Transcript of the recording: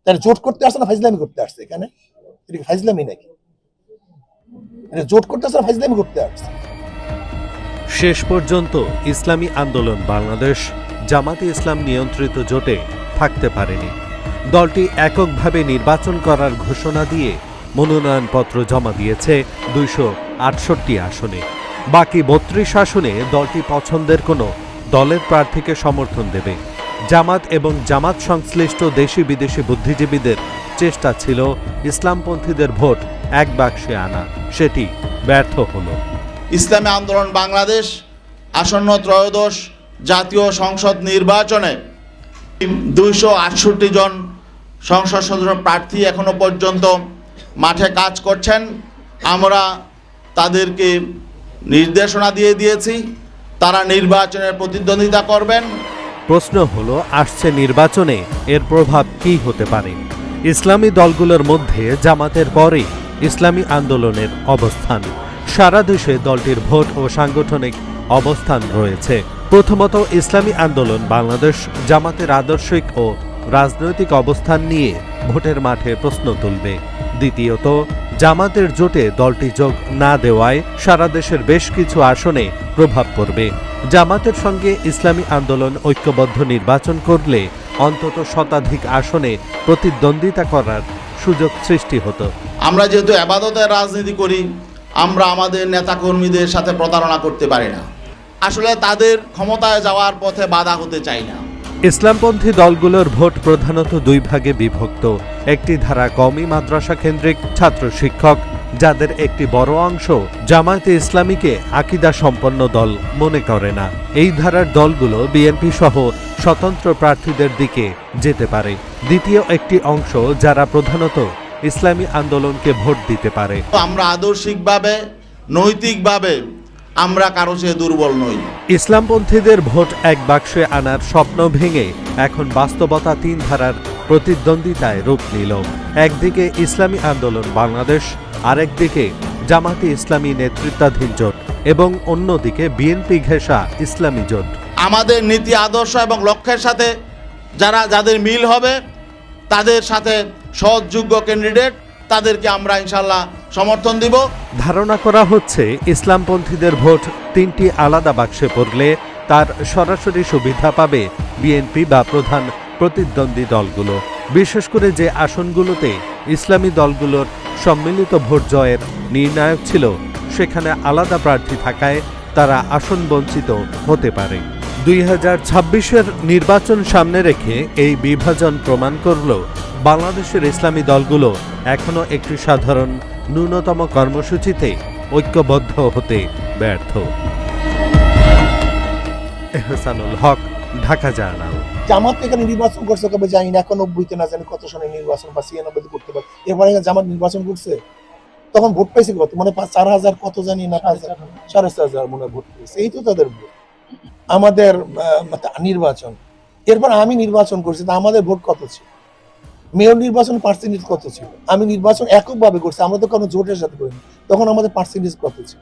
তারা জোট করতে আসছে না ফাইজলামি করতে আসছে? এখানে এটা কি ফাইজলামি নাকি? এটা জোট করতে আসছে না ফাইজলামি করতে আসছে? শেষ পর্যন্ত ইসলামী আন্দোলন বাংলাদেশ জামাতে ইসলাম নিয়ন্ত্রিত জোটে থাকতে পারেনি। দলটি এককভাবে নির্বাচন করার ঘোষণা দিয়ে মনোনয়নপত্র জমা দিয়েছে 268 আসনে। বাকি 32 আসনে দলটি পছন্দের কোনো দলের প্রার্থীকে সমর্থন দেবে। জামাত এবং জামাত সংশ্লিষ্ট দেশি বিদেশি বুদ্ধিজীবীদের চেষ্টা ছিল ইসলামপন্থীদের ভোট এক বাক্সে আনা, সেটি ব্যর্থ হলো। ইসলামী আন্দোলন বাংলাদেশ আসন্ন ত্রয়োদশ জাতীয় সংসদ নির্বাচনে 268 জন সংসদ সদস্য প্রার্থী এখনো পর্যন্ত মাঠে কাজ করছেন। আমরা তাদেরকে নির্দেশনা দিয়ে দিয়েছি, তারা নির্বাচনের প্রতিদ্বন্দ্বিতা করবেন। প্রশ্ন হলো, আসছে নির্বাচনে এর প্রভাব কী হতে পারে? ইসলামী দলগুলোর মধ্যে জামাতের পরে ইসলামী আন্দোলনের অবস্থান। সারা দেশে দলটির ভোট ও সাংগঠনিক অবস্থান রয়েছে। প্রথমত, ইসলামী আন্দোলন বাংলাদেশ জামাতের আদর্শিক ও রাজনৈতিক অবস্থান নিয়ে ভোটের মাঠে প্রশ্ন তুলবে। দ্বিতীয়ত, জামাতের জোটে দলটি যোগ না দেওয়ায় সারা দেশের বেশ কিছু আসনে প্রভাব পড়বে। জামাতের সঙ্গে ইসলামী আন্দোলন ঐক্যবদ্ধ নির্বাচন করলে অন্তত শতাধিক আসনে প্রতিদ্বন্দ্বিতা করার সুযোগ সৃষ্টি হতো। আমরা যেহেতু ইবাদতের রাজনীতি করি, আমরা আমাদের নেতাকর্মীদের সাথে প্রতারণা করতে পারি না। আসলে তাদের ক্ষমতায় যাওয়ার পথে বাধা হতে চাই না। ইসলামপন্থী দলগুলোর ভোট প্রধানত দুই ভাগে বিভক্ত। একটি ধারা কওমি মাদ্রাসা কেন্দ্রিক ছাত্র শিক্ষক, যাদের একটি বড় অংশ জামায়াতে ইসলামীকে আকীদা সম্পন্ন দল মনে করে না। এই ধারার দলগুলো বিএনপি সহ স্বতন্ত্র প্রার্থীদের দিকে যেতে পারে। দ্বিতীয় একটি অংশ যারা প্রধানত ইসলামী আন্দোলনকে ভোট দিতে পারে। আমরা আদর্শিকভাবে, নৈতিকভাবে আমরা কারো চেয়ে দুর্বল নই। ইসলামপন্থীদের ভোট এক বাক্সে আনার স্বপ্ন ভেঙে এখন বাস্তবতা তিন ধারার প্রতিদ্বন্দ্বিতায় রূপ নিল। একদিকে ইসলামী আন্দোলন বাংলাদেশ, আরেকদিকে জামাতে ইসলামী নেতৃত্বাধীন জোট এবং অন্যদিকে বিএনপি ঘেঁষা ইসলামী জোট। আমাদের নীতি আদর্শ এবং লক্ষ্যের সাথে যাদের মিল হবে, তাদের সাথে সৎযোগ্য ক্যান্ডিডেট, তাদেরকে আমরা ইনশাল্লাহ সমর্থন দিব। ধারণা করা হচ্ছে ইসলামপন্থীদের ভোট তিনটি আলাদা বাক্সে পড়লে তার সরাসরি সুবিধা পাবে বিএনপি বা প্রধান প্রতিদ্বন্দ্বী দলগুলো। বিশেষ করে যে আসনগুলোতে ইসলামী দলগুলোর সম্মিলিত ভোট জয়ের নির্ণায়ক ছিল, সেখানে আলাদা প্রার্থী থাকায় তারা আসন বঞ্চিত হতে পারে। 2026-এর নির্বাচন সামনে রেখে এই বিভাজন প্রমাণ করল বাংলাদেশের ইসলামী দলগুলো এখনো একটি সাধারণ ন্যূনতম কর্মসূচিতে ঐক্যবদ্ধ হতে ব্যর্থ। এহসানুল হক, ঢাকা জার্নাল। জামাত এখানে নির্বাচন করছে কবে জানি না, 91-তে না জানি কত সনে নির্বাচন বা 96-তে করতে পারে। এরপরে জামাত নির্বাচন করছে, তখন ভোট পাইছে কত, মানে 4,000 কত জানি না, 4,500 মনে ভোট পেয়েছে। এই তো তাদের ভোট। আমাদের নির্বাচন, এরপর আমি নির্বাচন করছি, তা আমাদের ভোট কত ছিল? মেয়র নির্বাচন পার্সেন্টেজ কত ছিল? আমি নির্বাচন এককভাবে করছি, আমরা তো কোনো জোটের সাথে করিনি, তখন আমাদের পার্সেন্টেজ কত ছিল?